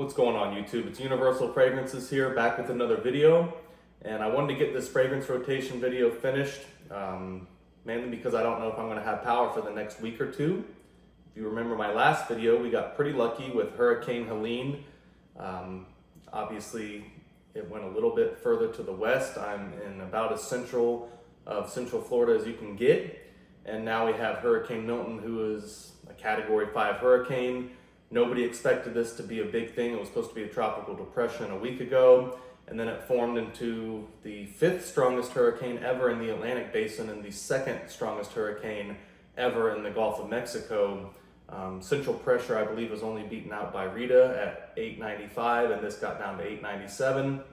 What's going on YouTube? It's Universal Fragrances here, back with another video. And I wanted to get this fragrance rotation video finished, mainly because I don't know if I'm going to have power for the next week or two. If you remember my last video, we got pretty lucky with Hurricane Helene. Obviously, it went a little bit further to the west. I'm in about as central of Central Florida as you can get. And now we have Hurricane Milton, who is a Category 5 hurricane. Nobody expected this to be a big thing. It was supposed to be a tropical depression a week ago, and then it formed into the 5th strongest hurricane ever in the Atlantic Basin and the 2nd strongest hurricane ever in the Gulf of Mexico. Central pressure, I believe, was only beaten out by Rita at 895, and this got down to 897.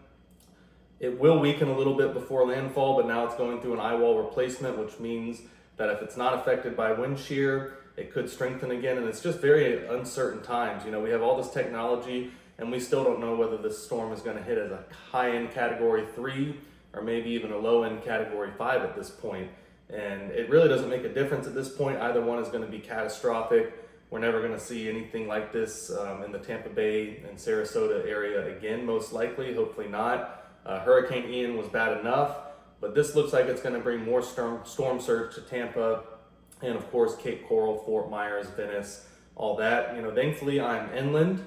It will weaken a little bit before landfall, but now it's going through an eye wall replacement, which means that if it's not affected by wind shear, it could strengthen again, and it's just very uncertain times. You know, we have all this technology, and we still don't know whether this storm is going to hit as a high-end Category 3 or maybe even a low-end Category 5 at this point. And it really doesn't make a difference at this point. Either one is going to be catastrophic. We're never going to see anything like this in the Tampa Bay and Sarasota area again, most likely. Hopefully not. Hurricane Ian was bad enough, but this looks like it's going to bring more storm surge to Tampa, and of course Cape Coral, Fort Myers, Venice, all that. You know, thankfully I'm inland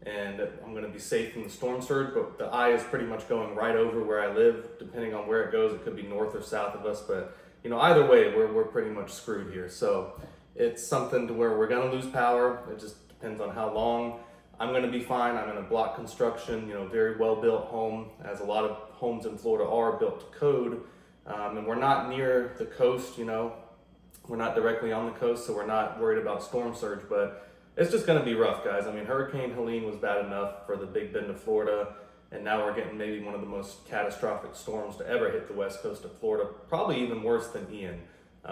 and I'm going to be safe from the storm surge, but the eye is pretty much going right over where I live. Depending on where it goes, it could be north or south of us, but you know, either way we're pretty much screwed here. So it's something to where we're going to lose power. It just depends on how long. I'm going to be fine. I'm in a block construction, you know, very well built home, as a lot of homes in Florida are built to code, and we're not near the coast. You know, we're not directly on the coast, so we're not worried about storm surge, but it's just going to be rough, guys. I mean, Hurricane Helene was bad enough for the Big Bend of Florida, and now we're getting maybe one of the most catastrophic storms to ever hit the west coast of Florida, probably even worse than Ian.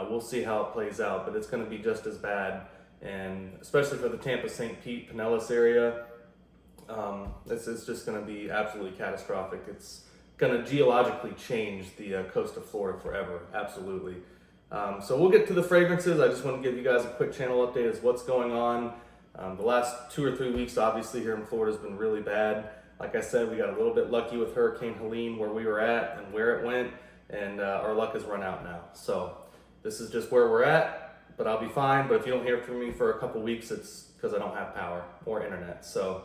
We'll see how it plays out, but it's going to be just as bad, and especially for the Tampa, St. Pete, Pinellas area, it's just going to be absolutely catastrophic. It's going to geologically change the coast of Florida forever, absolutely. So we'll get to the fragrances. I just want to give you guys a quick channel update as what's going on. The last 2 or 3 weeks, obviously, here in Florida has been really bad. Like I said, we got a little bit lucky with Hurricane Helene, where we were at and where it went, and our luck has run out now. So this is just where we're at, but I'll be fine. But if you don't hear from me for a couple weeks, it's because I don't have power or internet. So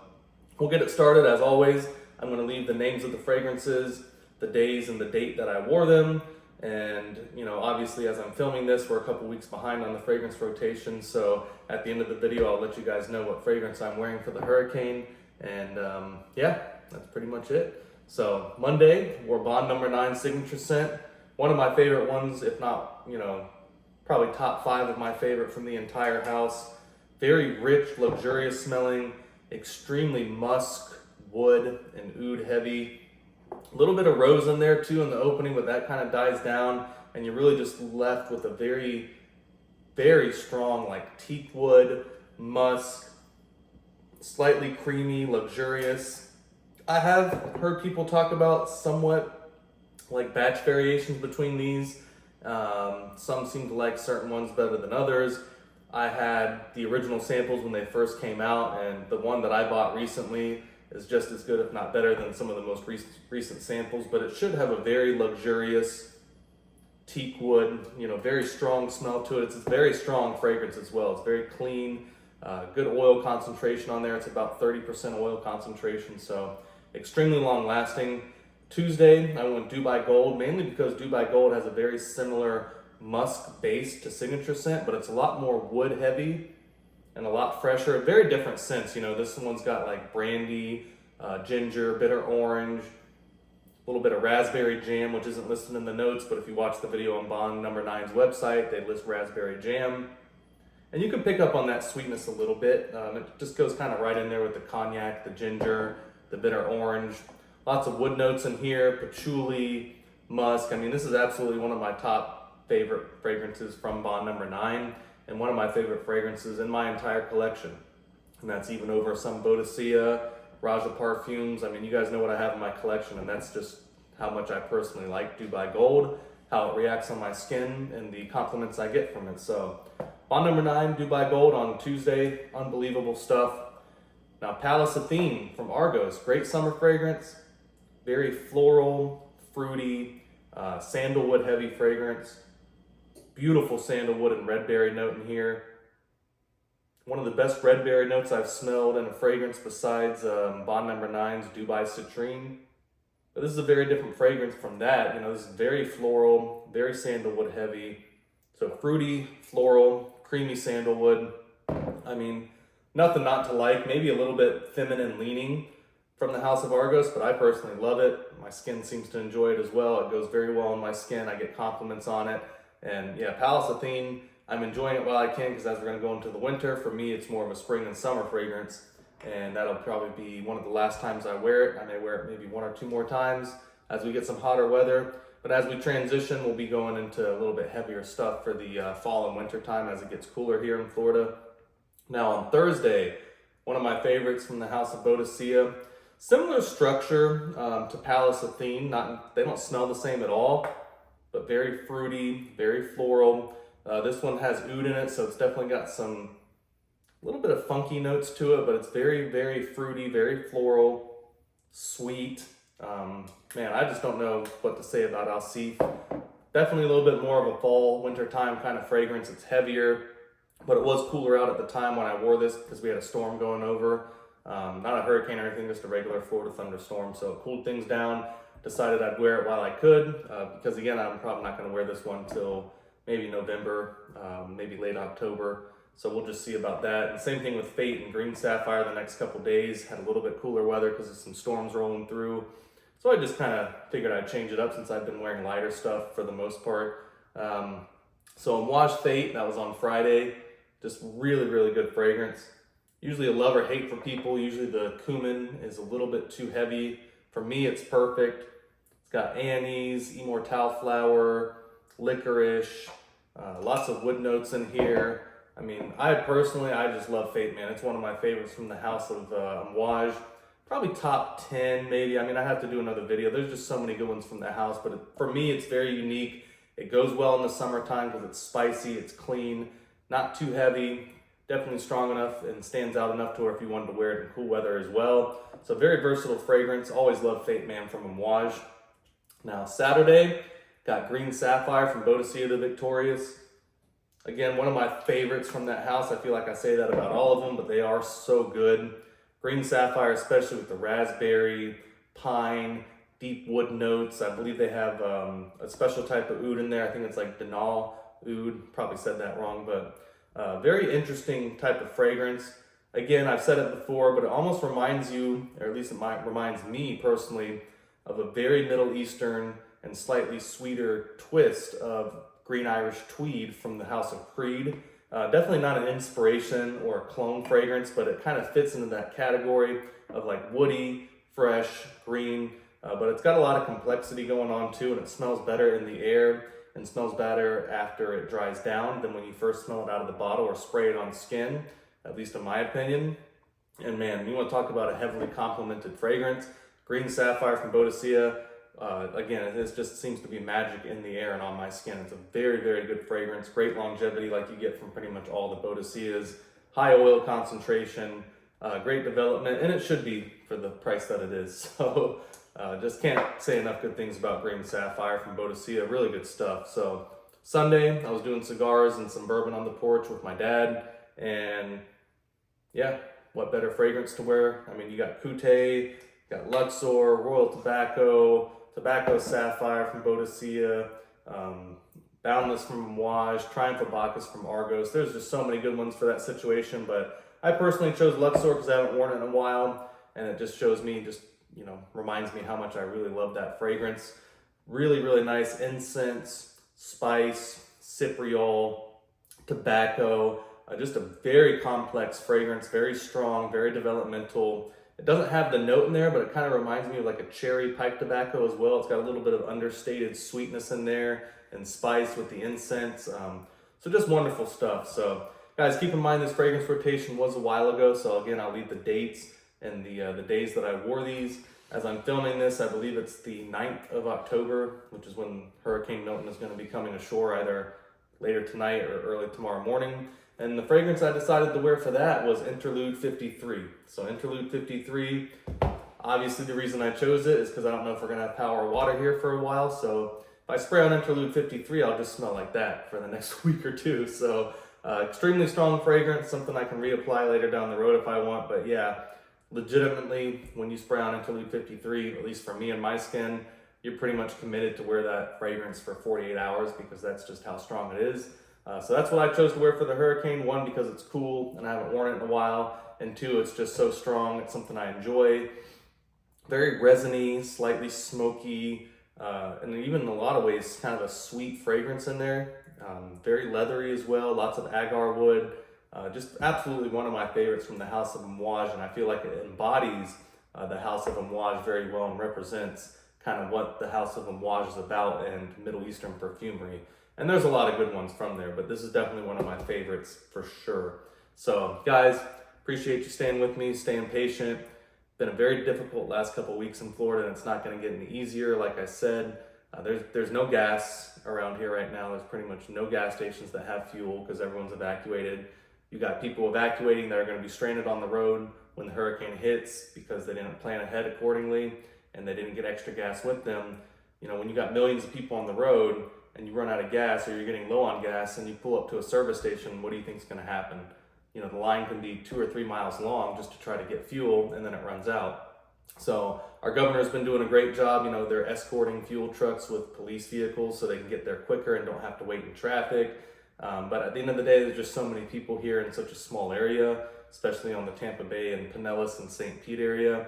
we'll get it started. As always, I'm going to leave the names of the fragrances, the days and the date that I wore them. And, you know, obviously as I'm filming this, we're a couple weeks behind on the fragrance rotation. So at the end of the video, I'll let you guys know what fragrance I'm wearing for the hurricane. And yeah, that's pretty much it. So Monday, wore Bond number 9 signature scent. One of my favorite ones, if not, you know, probably top 5 of my favorite from the entire house. Very rich, luxurious smelling, extremely musk, wood, and oud heavy. A little bit of rose in there too in the opening, but that kind of dies down, and you're really just left with a very, very strong, like teak wood, musk, slightly creamy, luxurious. I have heard people talk about somewhat like batch variations between these. Some seem to like certain ones better than others. I had the original samples when they first came out, and the one that I bought recently is just as good, if not better, than some of the most recent samples, but it should have a very luxurious teak wood, you know, very strong smell to it. It's a very strong fragrance as well. It's very clean, good oil concentration on there. It's about 30% oil concentration, so extremely long lasting. Tuesday, I went Dubai Gold, mainly because Dubai Gold has a very similar musk base to signature scent, but it's a lot more wood heavy and a lot fresher. A very different scents. You know, this one's got like brandy, ginger, bitter orange, a little bit of raspberry jam, which isn't listed in the notes, but if you watch the video on Bond number 9's website, they list raspberry jam. And you can pick up on that sweetness a little bit. It just goes kind of right in there with the cognac, the ginger, the bitter orange. Lots of wood notes in here, patchouli, musk. I mean, this is absolutely one of my top favorite fragrances from Bond number 9, and one of my favorite fragrances in my entire collection. And that's even over some Boadicea, Raja Parfums. I mean, you guys know what I have in my collection, and that's just how much I personally like Dubai Gold, how it reacts on my skin, and the compliments I get from it. So Bond number 9, Dubai Gold on Tuesday, unbelievable stuff. Now, Pallas Athene from Argos, great summer fragrance, very floral, fruity, sandalwood heavy fragrance. Beautiful sandalwood and red berry note in here. One of the best red berry notes I've smelled in a fragrance besides Bond Number 9's Dubai Citrine. But this is a very different fragrance from that. You know, this is very floral, very sandalwood heavy. So fruity, floral, creamy sandalwood. I mean, nothing not to like. Maybe a little bit feminine leaning from the House of Argos, but I personally love it. My skin seems to enjoy it as well. It goes very well on my skin. I get compliments on it. And yeah, Pallas Athene, I'm enjoying it while I can because as we're going to go into the winter, for me, it's more of a spring and summer fragrance. And that'll probably be one of the last times I wear it. I may wear it maybe 1 or 2 more times as we get some hotter weather. But as we transition, we'll be going into a little bit heavier stuff for the fall and winter time as it gets cooler here in Florida. Now on Thursday, one of my favorites from the House of Boadicea. Similar structure to Pallas Athene. They don't smell the same at all, but very fruity, very floral. This one has oud in it, so it's definitely got some little bit of funky notes to it, but it's very, very fruity, very floral, sweet. Man, I just don't know what to say about Alseif. Definitely a little bit more of a fall, winter time kind of fragrance. It's heavier, but it was cooler out at the time when I wore this because we had a storm going over. Not a hurricane or anything, just a regular Florida thunderstorm. So it cooled things down. Decided I'd wear it while I could because again, I'm probably not going to wear this one till maybe November, maybe late October. So we'll just see about that. And same thing with Fate and Green Sapphire the next couple days. Had a little bit cooler weather because of some storms rolling through. So I just kind of figured I'd change it up since I've been wearing lighter stuff for the most part. So Amouage Fate, that was on Friday. Just really, really good fragrance. Usually a love or hate for people. Usually the cumin is a little bit too heavy. For me, it's perfect. It's got anise, immortelle flower, licorice, lots of wood notes in here. I mean, I just love Fate, man. It's one of my favorites from the House of Amouage. Probably top 10, maybe. I mean, I have to do another video. There's just so many good ones from that house, but for me, it's very unique. It goes well in the summertime because it's spicy, it's clean, not too heavy, definitely strong enough and stands out enough to where if you wanted to wear it in cool weather as well. So very versatile fragrance. Always love Fate, man, from Amouage. Now, Saturday, got Green Sapphire from Boadicea the Victorious. Again, one of my favorites from that house. I feel like I say that about all of them, but they are so good. Green Sapphire, especially with the raspberry, pine, deep wood notes. I believe they have a special type of oud in there. I think it's like Denal oud. Probably said that wrong, but very interesting type of fragrance. Again, I've said it before, but it almost reminds you, or at least reminds me personally, of a very Middle Eastern and slightly sweeter twist of Green Irish Tweed from the House of Creed. Definitely not an inspiration or a clone fragrance, but it kind of fits into that category of like woody, fresh, green, but it's got a lot of complexity going on too, and it smells better in the air and smells better after it dries down than when you first smell it out of the bottle or spray it on skin, at least in my opinion. And man, you want to talk about a heavily complemented fragrance. Green Sapphire from Boadicea. Again, it just seems to be magic in the air and on my skin. It's a very, very good fragrance. Great longevity like you get from pretty much all the Boadiceas. High oil concentration, great development, and it should be for the price that it is. So just can't say enough good things about Green Sapphire from Boadicea. Really good stuff. So Sunday, I was doing cigars and some bourbon on the porch with my dad. And yeah, what better fragrance to wear? I mean, you got Coute, you got Luxor, Royal Tobacco, Tobacco Sapphire from Boadicea, Boundless from Amouage, Triumph of Bacchus from Argos. There's just so many good ones for that situation, but I personally chose Luxor because I haven't worn it in a while, and it just shows me, reminds me how much I really love that fragrance. Really, really nice incense, spice, cypriol, tobacco, just a very complex fragrance, very strong, very developmental. It doesn't have the note in there, but it kind of reminds me of like a cherry pipe tobacco as well. It's got a little bit of understated sweetness in there and spice with the incense. So just wonderful stuff. So guys, keep in mind this fragrance rotation was a while ago. So again, I'll leave the dates and the days that I wore these. As I'm filming this, I believe it's the 9th of October, which is when Hurricane Milton is going to be coming ashore either later tonight or early tomorrow morning. And the fragrance I decided to wear for that was Interlude 53. So Interlude 53, obviously the reason I chose it is because I don't know if we're gonna have power or water here for a while. So if I spray on Interlude 53, I'll just smell like that for the next week or two. So extremely strong fragrance, something I can reapply later down the road if I want. But yeah, legitimately, when you spray on Interlude 53, at least for me and my skin, you're pretty much committed to wear that fragrance for 48 hours because that's just how strong it is. So that's what I chose to wear for the Hurricane. One, because it's cool and I haven't worn it in a while. And two, it's just so strong. It's something I enjoy. Very resiny, slightly smoky, and even in a lot of ways, kind of a sweet fragrance in there. Very leathery as well, lots of agar wood. Just absolutely one of my favorites from the House of Amouage, and I feel like it embodies the House of Amouage very well and represents kind of what the House of Amouage is about and Middle Eastern perfumery. And there's a lot of good ones from there, but this is definitely one of my favorites for sure. So guys, appreciate you staying with me, staying patient. Been a very difficult last couple weeks in Florida, and it's not going to get any easier. Like I said, there's no gas around here right now. There's pretty much no gas stations that have fuel because everyone's evacuated. You got people evacuating that are going to be stranded on the road when the hurricane hits because they didn't plan ahead accordingly and they didn't get extra gas with them. You know, when you got millions of people on the road and you run out of gas or you're getting low on gas and you pull up to a service station, what do you think is going to happen? You know, the line can be 2 or 3 miles long just to try to get fuel, and then it runs out. So our governor's been doing a great job. You know, they're escorting fuel trucks with police vehicles so they can get there quicker and don't have to wait in traffic. But at the end of the day, there's just so many people here in such a small area, especially on the Tampa Bay and Pinellas and St. Pete area.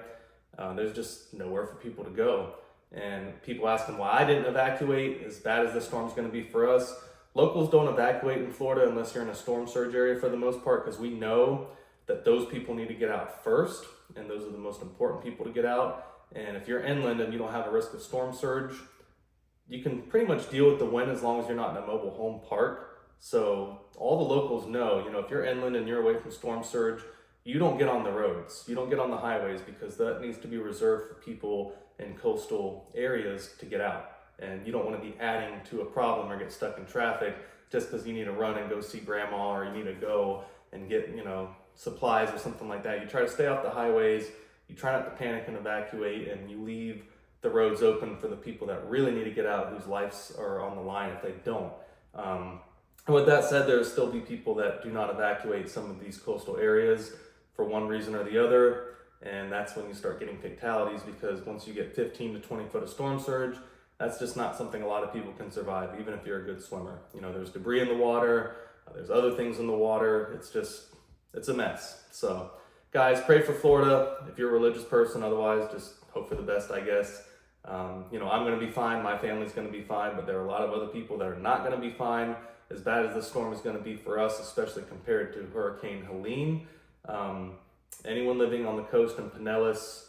There's just nowhere for people to go. And people asking why I didn't evacuate, as bad as the storm's going to be for us. Locals don't evacuate in Florida unless you're in a storm surge area for the most part, because we know that those people need to get out first, and those are the most important people to get out. And if you're inland and you don't have a risk of storm surge, you can pretty much deal with the wind as long as you're not in a mobile home park. So all the locals know, you know, if you're inland and you're away from storm surge, you don't get on the roads, you don't get on the highways, because that needs to be reserved for people in coastal areas to get out. And you don't want to be adding to a problem or get stuck in traffic just because you need to run and go see grandma, or you need to go and get, you know, supplies or something like that. You try to stay off the highways, you try not to panic and evacuate, and you leave the roads open for the people that really need to get out, whose lives are on the line if they don't. And with that said, there'll still be people that do not evacuate some of these coastal areas for one reason or the other. And that's when you start getting fatalities, because once you get 15 to 20 foot of storm surge, that's just not something a lot of people can survive, even if you're a good swimmer. You know, there's debris in the water, there's other things in the water. It's a mess. So guys, pray for Florida if you're a religious person. Otherwise, just hope for the best, I guess. You know, I'm going to be fine. My family's going to be fine, but there are a lot of other people that are not going to be fine. As bad as the storm is going to be for us, especially compared to Hurricane Helene. Anyone living on the coast in Pinellas,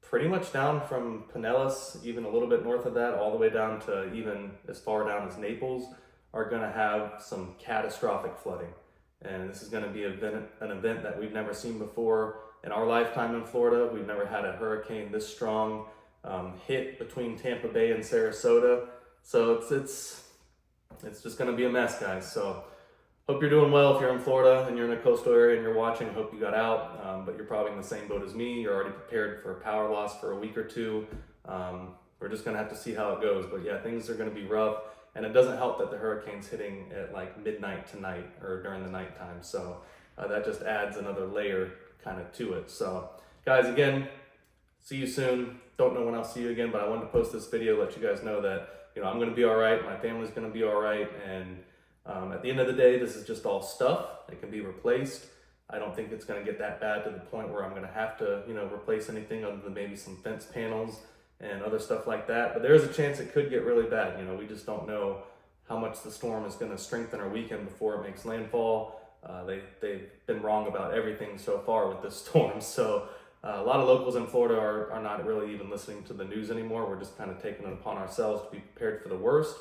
pretty much down from Pinellas, even a little bit north of that, all the way down to even as far down as Naples, are going to have some catastrophic flooding. And this is going to be an event that we've never seen before in our lifetime in Florida. We've never had a hurricane this strong hit between Tampa Bay and Sarasota. So it's just going to be a mess, guys. So hope you're doing well if you're in Florida and you're in a coastal area and you're watching. Hope you got out, but you're probably in the same boat as me. You're already prepared for power loss for a week or two. We're just going to have to see how it goes. But yeah, things are going to be rough. And it doesn't help that the hurricane's hitting at like midnight tonight or during the nighttime. So that just adds another layer kind of to it. So guys, again, see you soon. Don't know when I'll see you again, but I wanted to post this video, let you guys know that, you know, I'm going to be all right. My family's going to be all right. And at the end of the day, this is just all stuff. It can be replaced. I don't think it's going to get that bad to the point where I'm going to have to, you know, replace anything other than maybe some fence panels and other stuff like that. But there's a chance it could get really bad. You know, we just don't know how much the storm is going to strengthen our weekend before it makes landfall. They've been wrong about everything so far with this storm. So a lot of locals in Florida are not really even listening to the news anymore. We're just kind of taking it upon ourselves to be prepared for the worst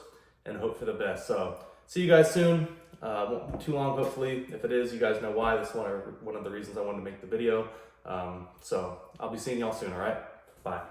and hope for the best. So see you guys soon. Won't be too long, hopefully. If it is, you guys know why. That's one of the reasons I wanted to make the video. So I'll be seeing y'all soon, all right? Bye.